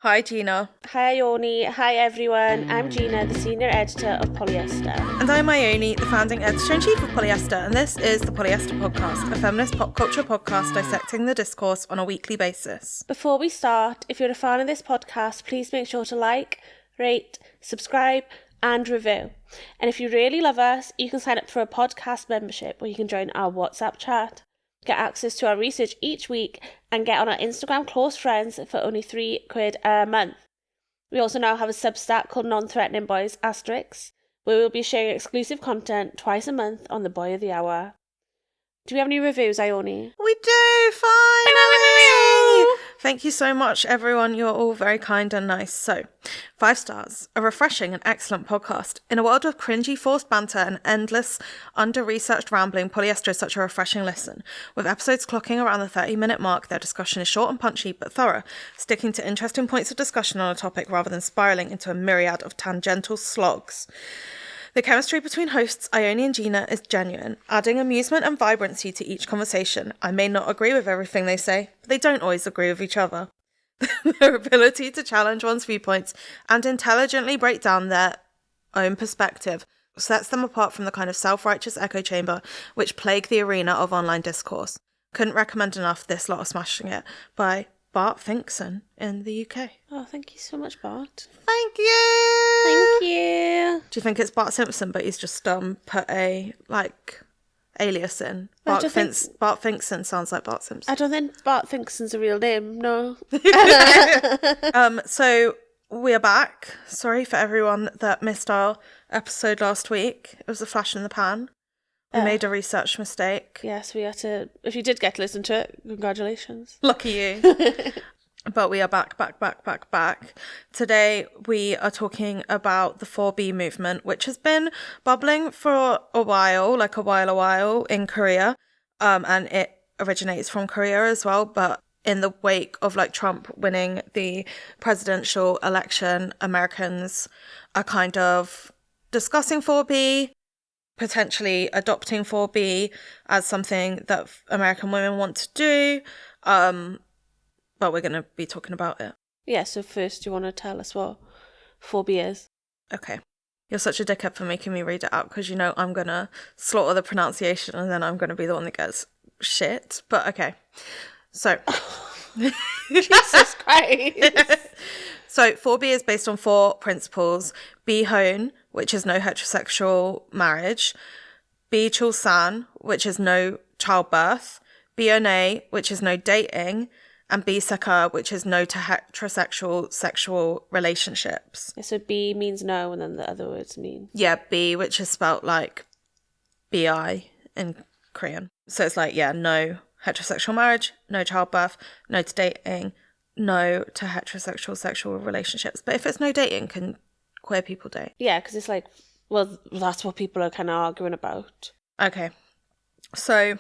Hi, Gina. Hi Ione, hi everyone. I'm Gina, the senior editor of Polyester. And I'm Ione, the founding editor-in-chief of Polyester, and this is the Polyester Podcast, a feminist pop culture podcast dissecting the discourse on a weekly basis. Before we start, if you're a fan of this podcast, please make sure to like, rate, subscribe, and review. And if you really love us, you can sign up for a podcast membership where you can join our WhatsApp chat, get access to our research each week, and get on our Instagram close friends for only £3 a month. We also now have a Substack called Non-Threatening Boys Asterix, where we'll be sharing exclusive content twice a month on the Boy of the Hour. Do we have any reviews, Ione? We do, finally! Thank you so much, everyone. You're all very kind and nice. So, 5 stars. A refreshing and excellent podcast. In a world of cringy forced banter and endless, under-researched rambling, Polyester is such a refreshing listen. With episodes clocking around the 30-minute mark, their discussion is short and punchy, but thorough, sticking to interesting points of discussion on a topic rather than spiralling into a myriad of tangential slogs. The chemistry between hosts Ione and Gina is genuine, adding amusement and vibrancy to each conversation. I may not agree with everything they say, but they don't always agree with each other. Their ability to challenge one's viewpoints and intelligently break down their own perspective sets them apart from the kind of self-righteous echo chamber which plague the arena of online discourse. Couldn't recommend enough This Lot of Smashing It by Bart Finkson in the UK. Oh, thank you so much, Bart. Thank you! Thank you! Do you think it's Bart Simpson, but he's just put a, alias in? Bart Finkson sounds like Bart Simpson. I don't think Bart Finkson's a real name, no. So we are back. Sorry for everyone that missed our episode last week. It was a flash in the pan. We made a research mistake. Yes, we had to. If you did get to listen to it, congratulations. Lucky you. But we are back. Today we are talking about the 4B movement, which has been bubbling for a while in Korea. And it originates from Korea as well. But in the wake of Trump winning the presidential election, Americans are kind of discussing 4B, potentially adopting 4B as something that American women want to do. But we're going to be talking about it. Yeah, so first you want to tell us what 4B is? Okay. You're such a dickhead for making me read it out because you know I'm going to slaughter the pronunciation and then I'm going to be the one that gets shit. But okay. So. Jesus Christ. So 4B is based on 4 principles. Bihon, which is no heterosexual marriage. Bichulsan, which is no childbirth. Biyeonae, which is no dating. And Bisekseu, which is no to heterosexual sexual relationships. So B means no, and then the other words mean? Yeah, B, which is spelt like B-I in Korean. So it's no heterosexual marriage, no childbirth, no to dating, no to heterosexual sexual relationships. But if it's no dating, can queer people date? Yeah, because it's that's what people are kind of arguing about. Okay. So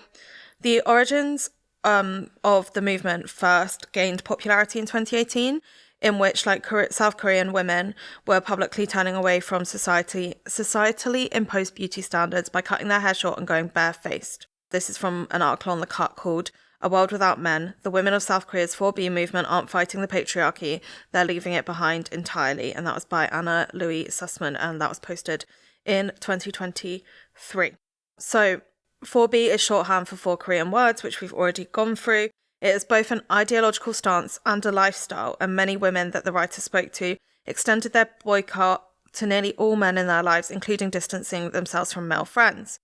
the origins of the movement first gained popularity in 2018, in which South Korean women were publicly turning away from societally imposed beauty standards by cutting their hair short and going barefaced. This is from an article on The Cut called A World Without Men. The women of South Korea's 4B movement aren't fighting the patriarchy, they're leaving it behind entirely. And that was by Anna Louis Sussman, and that was posted in 2023. So 4B is shorthand for 4 Korean words, which we've already gone through. It is both an ideological stance and a lifestyle, and many women that the writer spoke to extended their boycott to nearly all men in their lives, including distancing themselves from male friends.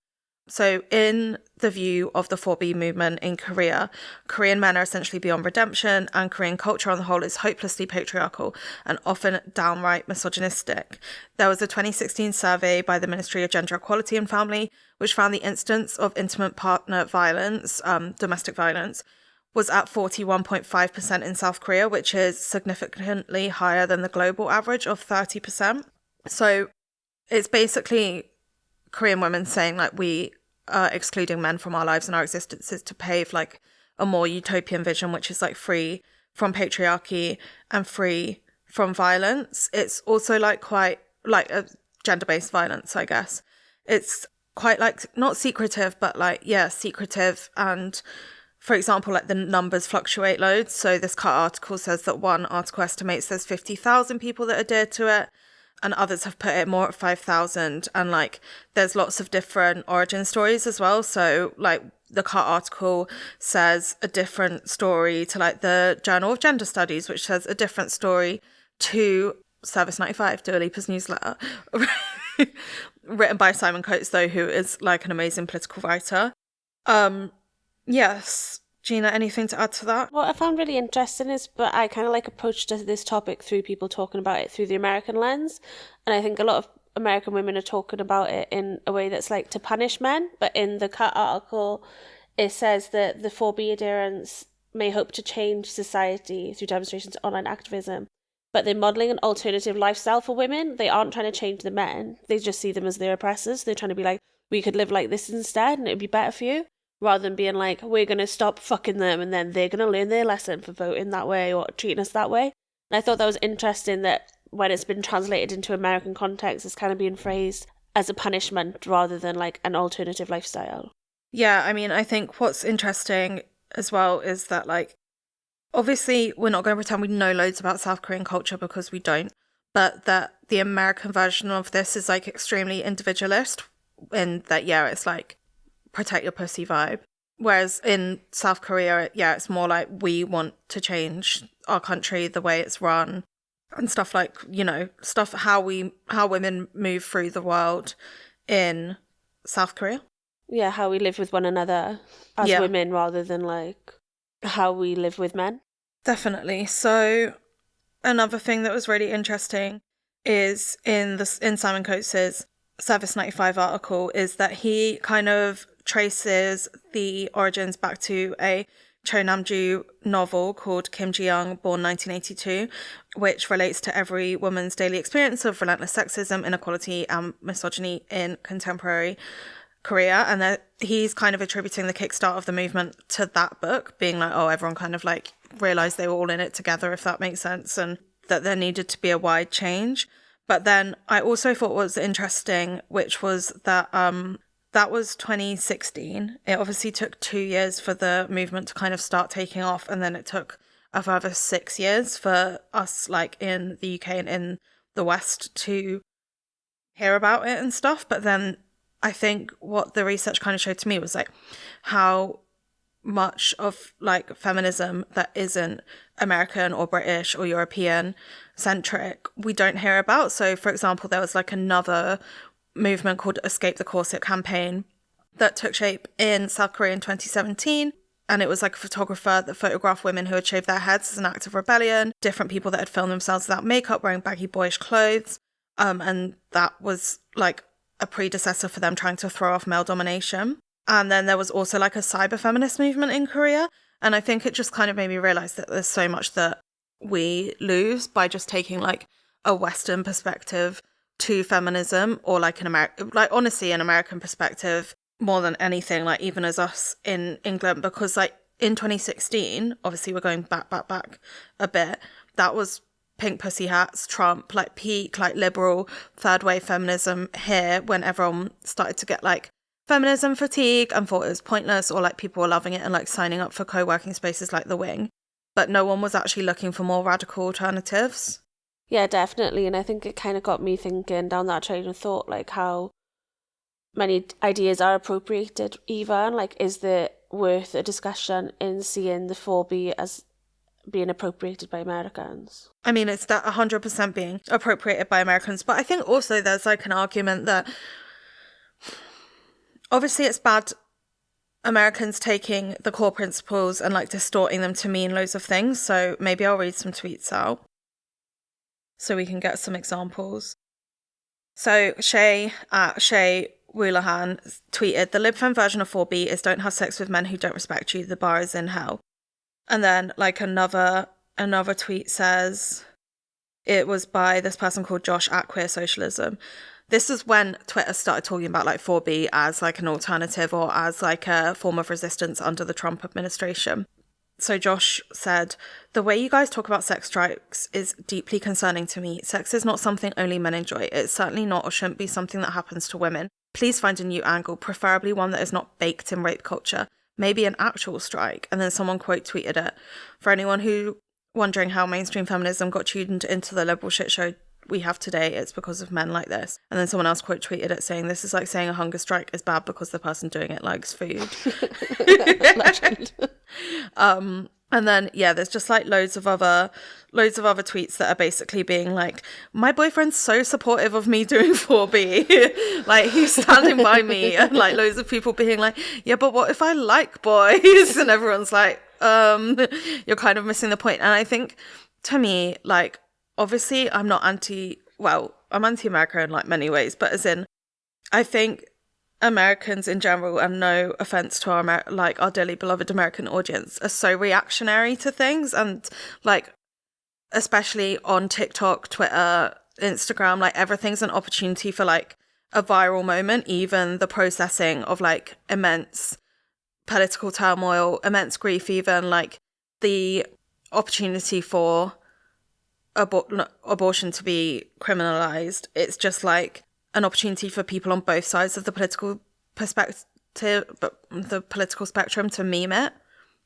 So in the view of the 4B movement in Korea, Korean men are essentially beyond redemption, and Korean culture on the whole is hopelessly patriarchal and often downright misogynistic. There was a 2016 survey by the Ministry of Gender Equality and Family, which found the instance of intimate partner violence, domestic violence, was at 41.5% in South Korea, which is significantly higher than the global average of 30%. So it's basically Korean women saying we are excluding men from our lives and our existences to pave a more utopian vision, which is free from patriarchy and free from violence. It's also quite a gender-based violence, I guess. It's quite not secretive, but secretive and for example, like the numbers fluctuate loads. So this cut article says that one article estimates there's 50,000 people that adhere to it, and others have put it more at 5,000. And like there's lots of different origin stories as well. So like the cut article says a different story to like the Journal of Gender Studies, which says a different story to Service 95, Dua Lipa's newsletter, written by Simon Coates, though, who is like an amazing political writer. Yes. Gina, anything to add to that? What I found really interesting is, but I kind of like approached this topic through people talking about it through the American lens. And I think a lot of American women are talking about it in a way that's like to punish men. But in the cut article, it says that the 4B adherents may hope to change society through demonstrations, online activism. But they're modelling an alternative lifestyle for women. They aren't trying to change the men. They just see them as their oppressors. They're trying to be like, we could live like this instead and it'd be better for you. Rather than being like, we're going to stop fucking them and then they're going to learn their lesson for voting that way or treating us that way. And I thought that was interesting that when it's been translated into American context, it's kind of being phrased as a punishment rather than like an alternative lifestyle. Yeah, I mean, I think what's interesting as well is that like, obviously we're not going to pretend we know loads about South Korean culture because we don't, but that the American version of this is like extremely individualist in that, yeah, it's like, protect your pussy vibe. Whereas in South Korea, yeah, it's more like we want to change our country, the way it's run and stuff like, you know, stuff how women move through the world in South Korea. Yeah, how we live with one another as women rather than like how we live with men. Definitely. So another thing that was really interesting is in Simon Coates' Service 95 article is that he kind of traces the origins back to a Cho Nam-ju novel called Kim Ji-young, born 1982, which relates to every woman's daily experience of relentless sexism, inequality, and misogyny in contemporary Korea. And that he's kind of attributing the kickstart of the movement to that book, being like, oh, everyone kind of like realised they were all in it together, if that makes sense, and that there needed to be a wide change. But then I also thought was interesting, which was that that was 2016. It obviously took 2 years for the movement to kind of start taking off. And then it took a further 6 years for us, like in the UK and in the West, to hear about it and stuff. But then I think what the research kind of showed to me was like how much of like feminism that isn't American or British or European centric we don't hear about. So for example, there was like another movement called Escape the Corset campaign that took shape in South Korea in 2017, and it was like a photographer that photographed women who had shaved their heads as an act of rebellion, different people that had filmed themselves without makeup wearing baggy boyish clothes, and that was like a predecessor for them trying to throw off male domination. And then there was also like a cyber feminist movement in Korea, and I think it just kind of made me realize that there's so much that we lose by just taking like a Western perspective to feminism, or like honestly an American perspective more than anything, like even as us in England, because like in 2016, obviously we're going back a bit, that was pink pussy hats, Trump, like peak like liberal third wave feminism here, when everyone started to get like feminism fatigue and thought it was pointless, or like people were loving it and like signing up for co-working spaces like The Wing, but no one was actually looking for more radical alternatives. Yeah, definitely. And I think it kind of got me thinking down that train of thought, like how many ideas are appropriated even. Like, is there worth a discussion in seeing the 4B as being appropriated by Americans? I mean, it's that 100% being appropriated by Americans. But I think also there's like an argument that obviously it's bad Americans taking the core principles and like distorting them to mean loads of things. So maybe I'll read some tweets out so we can get some examples. So Shay Woollahan tweeted, the lib fem version of 4B is don't have sex with men who don't respect you. The bar is in hell. And then like another tweet says, it was by this person called Josh at Queer Socialism. This is when Twitter started talking about like 4B as like an alternative or as like a form of resistance under the Trump administration. So Josh said, the way you guys talk about sex strikes is deeply concerning to me. Sex is not something only men enjoy. It's certainly not or shouldn't be something that happens to women. Please find a new angle, preferably one that is not baked in rape culture. maybe an actual strike. And then someone quote tweeted it. For anyone who wondering how mainstream feminism got tuned into the liberal shit show we have today, it's because of men like this. And then someone else quote tweeted it saying, this is like saying a hunger strike is bad because the person doing it likes food. Legend. And then there's just like loads of other tweets that are basically being like, my boyfriend's so supportive of me doing 4B. Like, he's standing by me. And like loads of people being like, yeah, but what if I like boys? And everyone's like, you're kind of missing the point. And I think, to me, like, obviously I'm anti-America in like many ways, but as in, I think Americans in general, and no offense to our dearly beloved American audience, are so reactionary to things, and like, especially on TikTok, Twitter, Instagram, like everything's an opportunity for like a viral moment, even the processing of like immense political turmoil, immense grief, even like the opportunity for abortion to be criminalized. It's just like an opportunity for people on both sides of the political spectrum to meme it,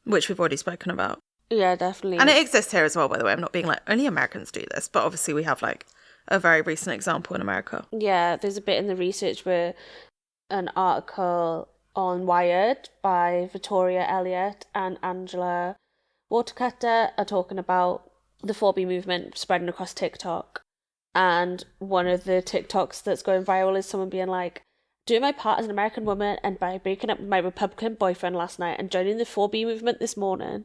which we've already spoken about. Yeah, definitely. And it exists here as well, by the way. I'm not being like, only Americans do this, but obviously we have like a very recent example in America. Yeah, there's a bit in the research where an article on Wired by Victoria Elliott and Angela Watercutter are talking about the 4B movement spreading across TikTok. And one of the TikToks that's going viral is someone being like, doing my part as an American woman and by breaking up with my Republican boyfriend last night and joining the 4B movement this morning.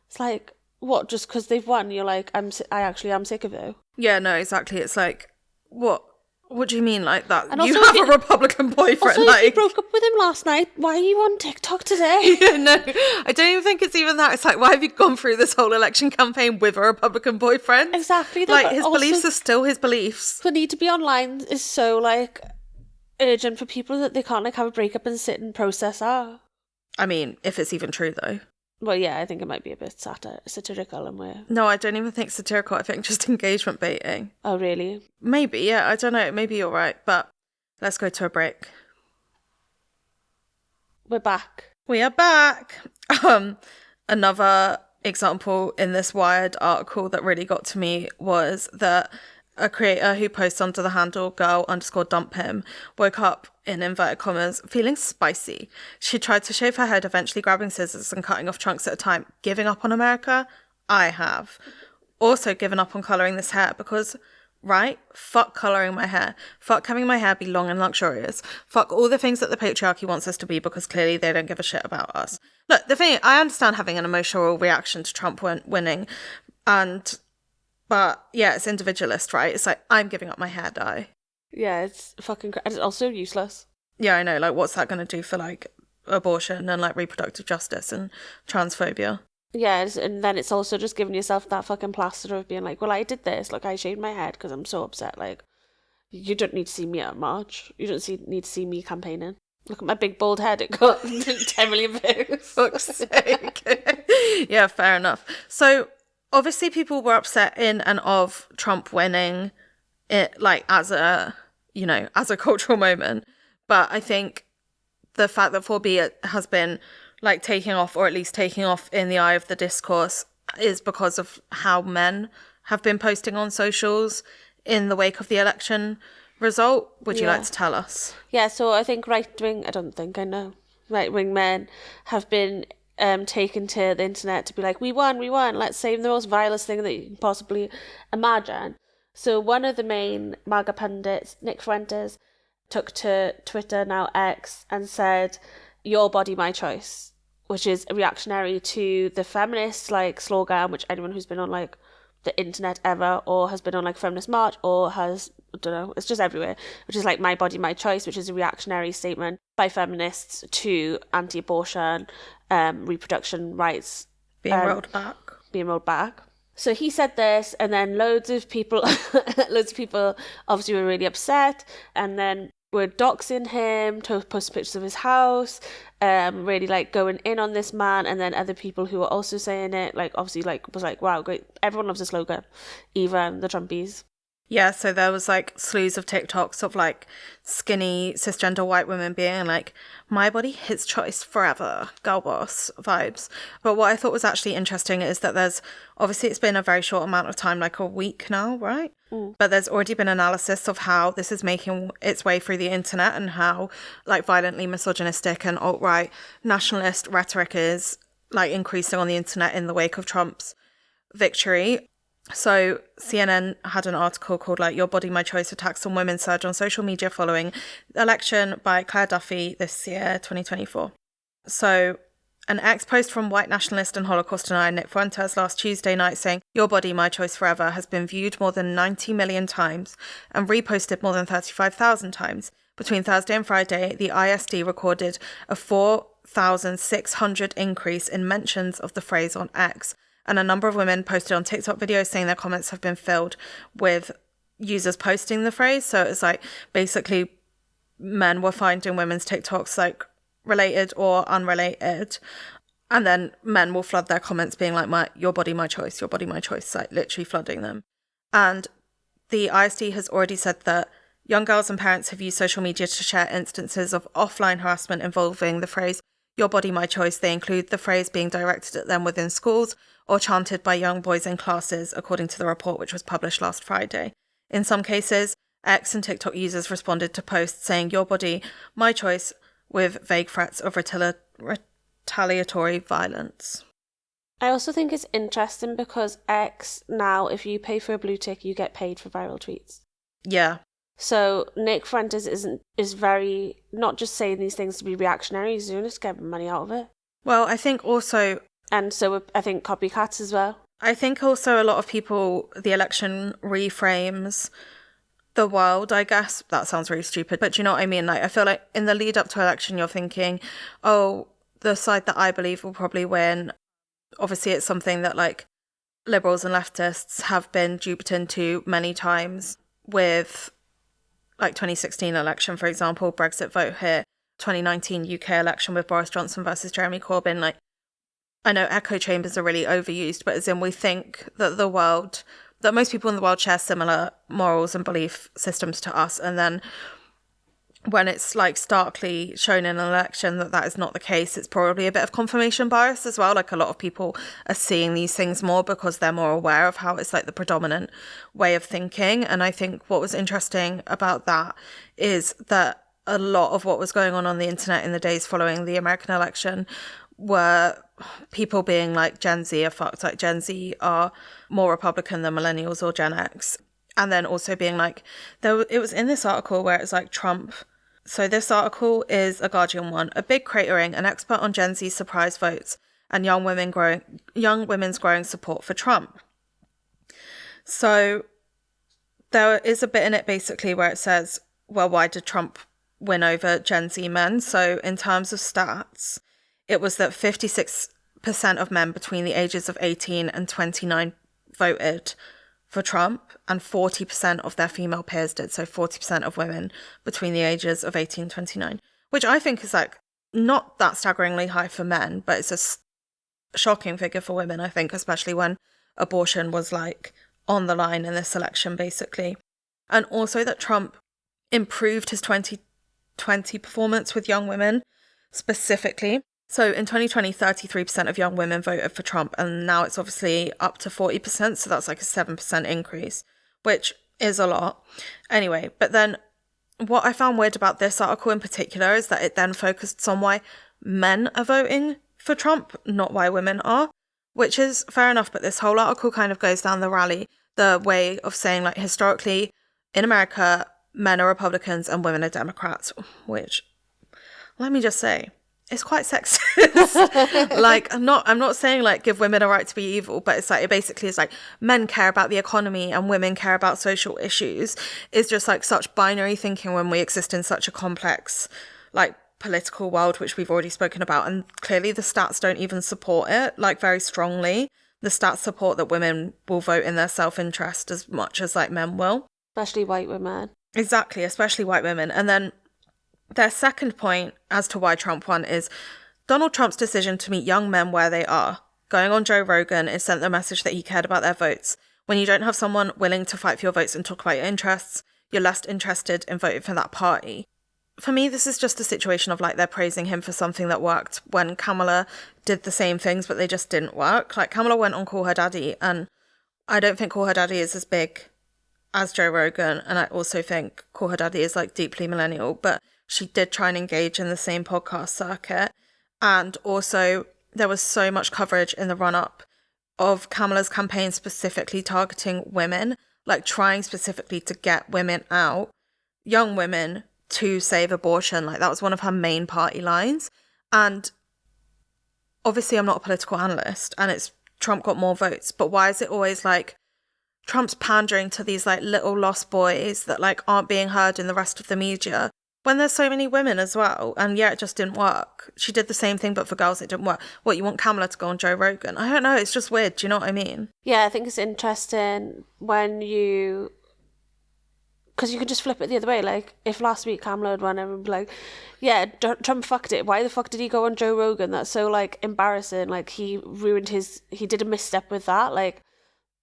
It's like, what, just because they've won, you're like, I actually am sick of you? Yeah, no, exactly. It's like, what do you mean like that? And you have a Republican boyfriend. Also, like, if you broke up with him last night, why are you on TikTok today? Yeah, no, I don't even think it's even that. It's like, why have you gone through this whole election campaign with a Republican boyfriend? Exactly. Like, his beliefs are still his beliefs. The need to be online is so, like, urgent for people that they can't, like, have a breakup and sit and process that. I mean, if it's even true, though. Well, yeah, I think it might be a bit satirical and weird. No, I don't even think satirical. I think just engagement baiting. Oh, really? Maybe, yeah. I don't know. Maybe you're right. But let's go to a break. We're back. We are back. Another example in this Wired article that really got to me was that a creator who posts under the handle girl_dump him woke up, in inverted commas, feeling spicy. She tried to shave her head, eventually grabbing scissors and cutting off chunks at a time. Giving up on America? I have. Also given up on colouring this hair because, right? Fuck colouring my hair. Fuck having my hair be long and luxurious. Fuck all the things that the patriarchy wants us to be because clearly they don't give a shit about us. Look, the thing, I understand having an emotional reaction to Trump winning, but yeah, it's individualist, right? It's like, I'm giving up my hair dye. Yeah, it's fucking it's also useless. Yeah, I know. Like, what's that going to do for, like, abortion and, like, reproductive justice and transphobia? Yeah, and then it's also just giving yourself that fucking plaster of being like, well, I did this. Like, I shaved my head because I'm so upset. Like, you don't need to see me at a march. You don't need to see me campaigning. Look at my big bald head. It got 10 million views. Fuck's sake. Yeah, fair enough. So, obviously, people were upset in and of Trump winning it, like, as a cultural moment. But I think the fact that 4B has been, like, taking off, or at least taking off in the eye of the discourse, is because of how men have been posting on socials in the wake of the election result. Would you like to tell us? Yeah, so I think right-wing men have been taken to the internet to be like, we won, let's say the most vilest thing that you can possibly imagine. So one of the main MAGA pundits, Nick Fuentes, took to Twitter, now X, and said, your body, my choice, which is reactionary to the feminist, like, slogan, which anyone who's been on, like, the internet ever, or has been on, like, feminist march, or has, I don't know, it's just everywhere, which is, like, my body, my choice, which is a reactionary statement by feminists to anti-abortion, reproduction rights being rolled back. So he said this, and then loads of people obviously were really upset, and then were doxing him, to post pictures of his house, really, like, going in on this man, and then other people who were also saying it, like, obviously, like, was like, wow, great, everyone loves the slogan, even the Trumpies. Yeah, so there was like slews of TikToks of like skinny cisgender white women being like, my body, his choice forever, girl boss vibes. But what I thought was actually interesting is that there's, obviously it's been a very short amount of time, like a week now, right? But there's already been analysis of how this is making its way through the internet and how like violently misogynistic and alt-right nationalist rhetoric is like increasing on the internet in the wake of Trump's victory. So CNN had an article called like Your Body, My Choice, attacks on women surge on social media following the election by Claire Duffy this year, 2024. So an ex-post from white nationalist and Holocaust denier Nick Fuentes last Tuesday night saying Your Body, My Choice Forever has been viewed more than 90 million times and reposted more than 35,000 times. Between Thursday and Friday, the ISD recorded a 4,600 increase in mentions of the phrase on X, and a number of women posted on TikTok videos saying their comments have been filled with users posting the phrase. So it's like basically men were finding women's TikToks like related or unrelated. And then men will flood their comments being like, your body, my choice, your body, my choice, like literally flooding them. And the ISD has already said that young girls and parents have used social media to share instances of offline harassment involving the phrase your body, my choice. They include the phrase being directed at them within schools or chanted by young boys in classes, according to the report, which was published last Friday. In some cases, X and TikTok users responded to posts saying your body, my choice, with vague threats of retaliatory violence. I also think it's interesting because X now, if you pay for a blue tick, you get paid for viral tweets. Yeah. So Nick Fuentes is very, not just saying these things to be reactionary, he's doing it to get money out of it. Well, I think also... And so I think copycats as well. I think also a lot of people, the election reframes the world, I guess. That sounds really stupid, but do you know what I mean? Like, I feel like in the lead up to election, you're thinking, oh, the side that I believe will probably win. Obviously, it's something that like liberals and leftists have been duped into many times with like 2016 election, for example, Brexit vote here, 2019 UK election with Boris Johnson versus Jeremy Corbyn. Like, I know echo chambers are really overused, but as in we think that that most people in the world share similar morals and belief systems to us. And then when it's like starkly shown in an election that is not the case, it's probably a bit of confirmation bias as well. Like a lot of people are seeing these things more because they're more aware of how it's like the predominant way of thinking. And I think what was interesting about that is that a lot of what was going on the internet in the days following the American election were people being like Gen Z are fucked, like Gen Z are more Republican than millennials or Gen X. And then also being like, it was in this article where it's like Trump. So this article is a Guardian one, a big cratering, an expert on Gen Z surprise votes and young women's growing support for Trump. So there is a bit in it basically where it says, well, why did Trump win over Gen Z men? So in terms of stats, it was that 56% of men between the ages of 18 and 29 voted for Trump, and 40% of their female peers did. So 40% of women between the ages of 18 and 29, which I think is like not that staggeringly high for men, but it's a shocking figure for women, I think, especially when abortion was like on the line in this election, basically. And also that Trump improved his 2020 performance with young women specifically. So in 2020, 33% of young women voted for Trump, and now it's obviously up to 40%, so that's like a 7% increase, which is a lot. Anyway, but then what I found weird about this article in particular is that it then focused on why men are voting for Trump, not why women are, which is fair enough, but this whole article kind of goes down the way of saying like historically in America, men are Republicans and women are Democrats, which, let me just say, it's quite sexist. Like, I'm not saying like give women a right to be evil, but it's like it basically is like men care about the economy and women care about social issues. It's just like such binary thinking when we exist in such a complex like political world, which we've already spoken about, and clearly the stats don't even support it like very strongly. The stats support that women will vote in their self-interest as much as like men will, especially white women. Exactly, especially white women. And then their second point as to why Trump won is Donald Trump's decision to meet young men where they are. Going on Joe Rogan, it sent the message that he cared about their votes. When you don't have someone willing to fight for your votes and talk about your interests, you're less interested in voting for that party. For me, this is just a situation of like they're praising him for something that worked when Kamala did the same things, but they just didn't work. Like Kamala went on Call Her Daddy, and I don't think Call Her Daddy is as big as Joe Rogan, and I also think Call Her Daddy is like deeply millennial, but she did try and engage in the same podcast circuit. And also there was so much coverage in the run-up of Kamala's campaign specifically targeting women, like trying specifically to get women out, young women, to save abortion. Like that was one of her main party lines. And obviously I'm not a political analyst, and it's Trump got more votes, but why is it always like Trump's pandering to these like little lost boys that like aren't being heard in the rest of the media when there's so many women as well? And yeah, it just didn't work. She did the same thing, but for girls it didn't work. What, you want Kamala to go on Joe Rogan? I don't know, it's just weird, do you know what I mean? Yeah, I think it's interesting when you... Because you can just flip it the other way. Like, if last week Kamala had won, everyone would be like, yeah, Trump fucked it. Why the fuck did he go on Joe Rogan? That's so, like, embarrassing. Like, he ruined his... He did a misstep with that. Like,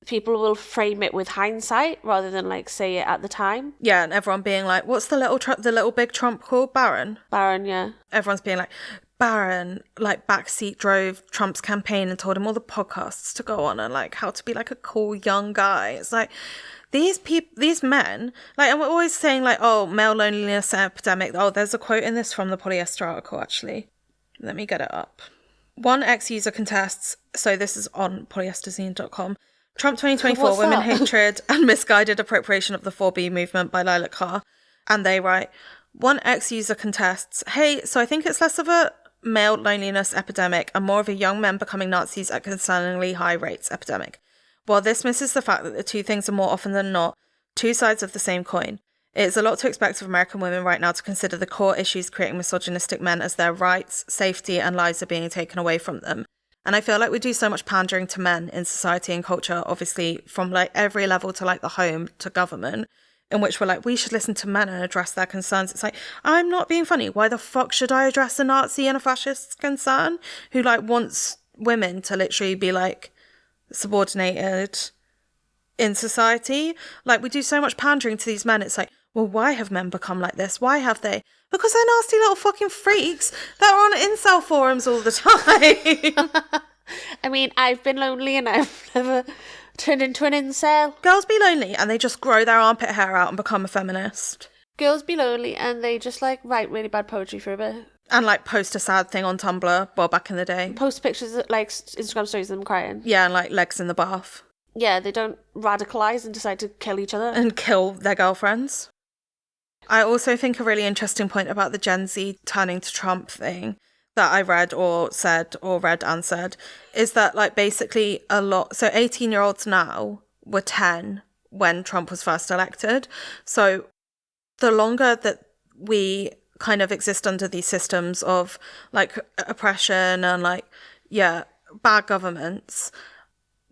people will frame it with hindsight rather than, like, say it at the time. Yeah, and everyone being like, what's the little big Trump called? Barron? Barron, yeah. Everyone's being like, Barron, like, backseat drove Trump's campaign and told him all the podcasts to go on and, like, how to be, like, a cool young guy. It's like... These men, like, and we're always saying, like, oh, male loneliness epidemic. Oh, there's a quote in this from the polyester article, actually. Let me get it up. One ex-user contests, so this is on polyesterzine.com, Trump 2024, women hatred and misguided appropriation of the 4B movement by Lilac Carr. And they write, one ex-user contests, hey, so I think it's less of a male loneliness epidemic and more of a young men becoming Nazis at concerningly high rates epidemic. While this misses the fact that the two things are more often than not two sides of the same coin, it is a lot to expect of American women right now to consider the core issues creating misogynistic men as their rights, safety, and lives are being taken away from them. And I feel like we do so much pandering to men in society and culture, obviously from like every level to like the home to government, in which we're like, we should listen to men and address their concerns. It's like, I'm not being funny. Why the fuck should I address a Nazi and a fascist's concern who like wants women to literally be like, subordinated in society? Like, we do so much pandering to these men. It's like, well, why have men become like this? Why have they? Because they're nasty little fucking freaks that are on incel forums all the time. I mean, I've been lonely and I've never turned into an incel. Girls be lonely and they just grow their armpit hair out and become a feminist. Girls be lonely and they just like write really bad poetry for a bit. And like post a sad thing on Tumblr, well, back in the day. Post pictures, like Instagram stories of them crying. Yeah, and like legs in the bath. Yeah, they don't radicalise and decide to kill each other. And kill their girlfriends. I also think a really interesting point about the Gen Z turning to Trump thing that I read and said, is that like basically a lot, so 18-year-olds now were 10 when Trump was first elected. So the longer that we kind of exist under these systems of like oppression and like, yeah, bad governments,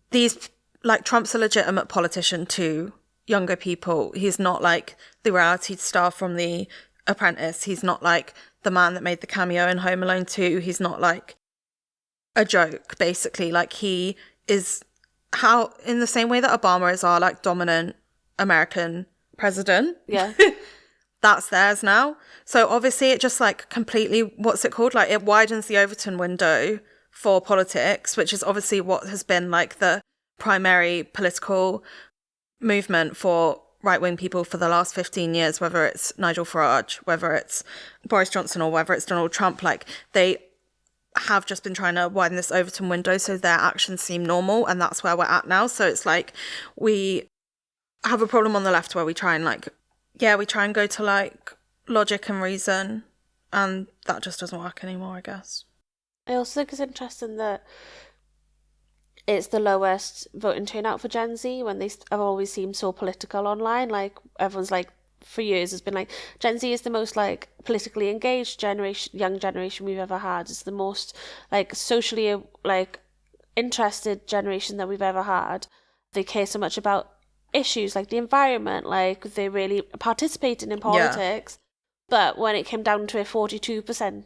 these, like, Trump's a legitimate politician to younger people. He's not like the reality star from The Apprentice. He's not like the man that made the cameo in Home Alone 2. He's not like a joke, basically. Like, he is how, in the same way that Obama is our like dominant American president. Yeah. That's theirs now. So obviously it just like completely, what's it called? Like, it widens the Overton window for politics, which is obviously what has been like the primary political movement for right-wing people for the last 15 years, whether it's Nigel Farage, whether it's Boris Johnson, or whether it's Donald Trump. Like, they have just been trying to widen this Overton window so their actions seem normal, and that's where we're at now. So it's like we have a problem on the left where we try and like, yeah, we try and go to like logic and reason, and that just doesn't work anymore, I guess. I also think it's interesting that it's the lowest voting turnout for Gen Z when they have always seemed so political online. Like, everyone's like, for years has been like, Gen Z is the most like politically engaged young generation we've ever had. It's the most like socially like interested generation that we've ever had. They care so much about issues like the environment, like they really participated in politics. Yeah. But when it came down to it, 42%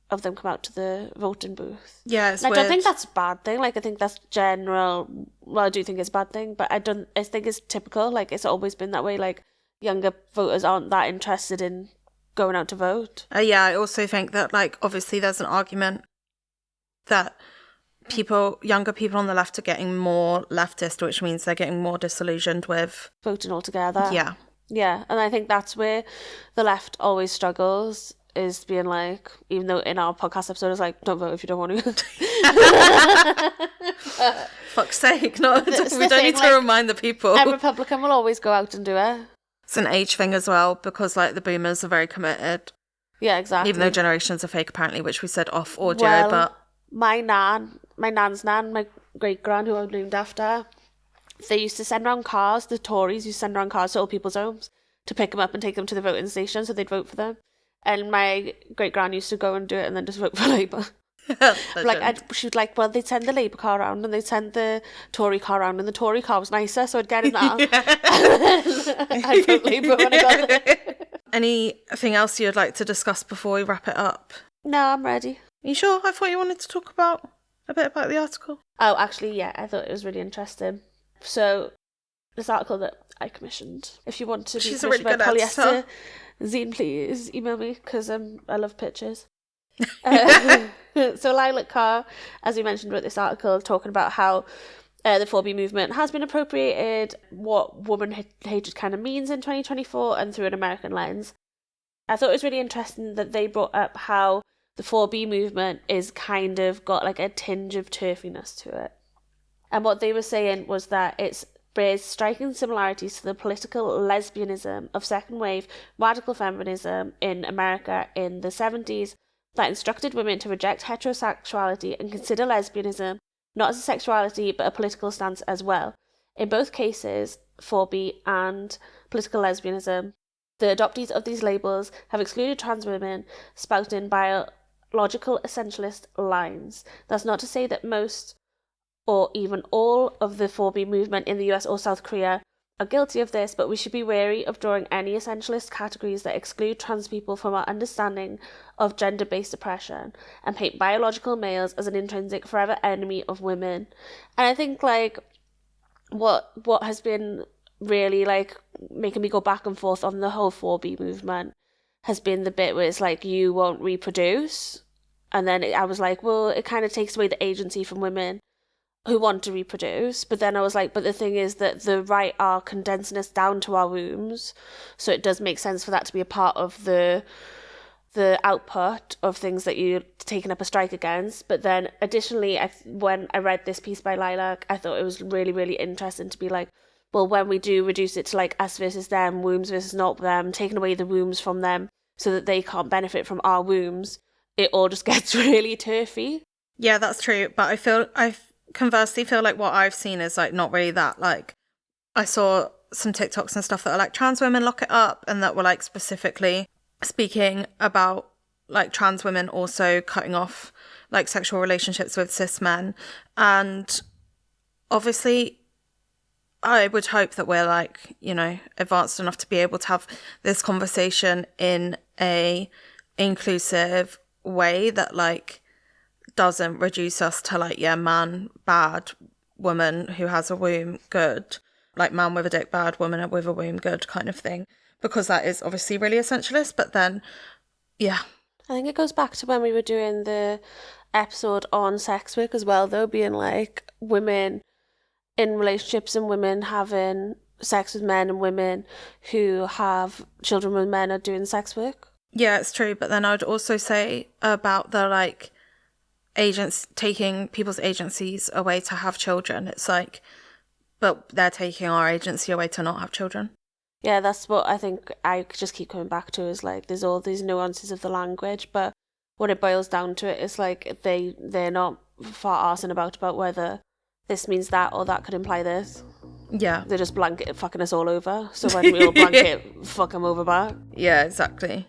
of them come out to the voting booth. Yeah, it's and I weird. don't think that's a bad thing. Like, I think that's general. Well, I do think it's a bad thing, but I think it's typical. Like, it's always been that way. Like, younger voters aren't that interested in going out to vote. Yeah, I also think that, like, obviously there's an argument that younger people on the left are getting more leftist, which means they're getting more disillusioned with voting altogether. Yeah. Yeah, and I think that's where the left always struggles, is being like, even though in our podcast episode it's like, don't vote if you don't want to. Fuck's sake, no, we don't need to like, remind the people. A Republican will always go out and do it. It's an age thing as well, because like the boomers are very committed. Yeah, exactly. Even though generations are fake, apparently, which we said off audio, but my nan's nan, my great-grand, who I'm named after, they used to send around cars, the Tories used to send around cars to old people's homes to pick them up and take them to the voting station so they'd vote for them. And my great-grand used to go and do it and then just vote for Labour. She was like, well, they'd send the Labour car around and they'd send the Tory car around, and the Tory car was nicer, so I'd get in that. I'd vote Labour when I got there. Anything else you'd like to discuss before we wrap it up? No, I'm ready. Are you sure? I thought you wanted to talk about a bit about the article. Oh, actually, yeah, I thought it was really interesting. So, this article that I commissioned, if you want to be commissioned by polyester, Zine, please email me, because I love pictures. So Lilac Carr, as we mentioned, wrote this article talking about how the 4B movement has been appropriated, what woman hatred kind of means in 2024, and through an American lens. I thought it was really interesting that they brought up how the 4B movement is kind of got like a tinge of turfiness to it. And what they were saying was that it bears striking similarities to the political lesbianism of second wave radical feminism in America in the 70s that instructed women to reject heterosexuality and consider lesbianism not as a sexuality but a political stance as well. In both cases, 4B and political lesbianism, the adoptees of these labels have excluded trans women spouting biological essentialist lines. That's not to say that most or even all of the 4B movement in the US or South Korea are guilty of this, but we should be wary of drawing any essentialist categories that exclude trans people from our understanding of gender-based oppression and paint biological males as an intrinsic forever enemy of women. And I think like what has been really like making me go back and forth on the whole 4B movement has been the bit where it's like, you won't reproduce, and then I was like, well, it kind of takes away the agency from women who want to reproduce. But then I was like, but the thing is that the right are condensing us down to our wombs, so it does make sense for that to be a part of the output of things that you're taking up a strike against. But then additionally, when I read this piece by Lilac, I thought it was really, really interesting to be like, well, when we do reduce it to like us versus them, wombs versus not them, taking away the wombs from them so that they can't benefit from our wombs, it all just gets really turfy. Yeah, that's true. But I conversely feel like what I've seen is like not really that. Like, I saw some TikToks and stuff that are like trans women lock it up, and that were like specifically speaking about like trans women also cutting off like sexual relationships with cis men. And obviously I would hope that we're like, you know, advanced enough to be able to have this conversation in a inclusive way that like doesn't reduce us to like, yeah, man bad, woman who has a womb good, like man with a dick bad, woman with a womb good kind of thing, because that is obviously really essentialist. But then yeah, I think it goes back to when we were doing the episode on sex work as well, though, being like women in relationships and women having sex with men and women who have children with men are doing sex work. Yeah, it's true. But then I'd also say about the like agents taking people's agencies away to have children. It's like, but they're taking our agency away to not have children. Yeah, that's what I think I just keep coming back to, is like there's all these nuances of the language, but when it boils down to it, it's like they're not far arsing about whether this means that or that could imply this. Yeah. They're just blanket fucking us all over. So why don't we all blanket fuck them over back? Yeah, exactly.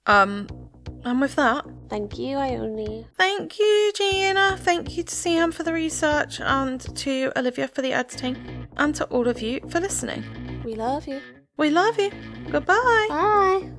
And with that, thank you, Ione. Thank you, Gina. Thank you to Siam for the research, and to Olivia for the editing, and to all of you for listening. We love you. We love you. Goodbye. Bye.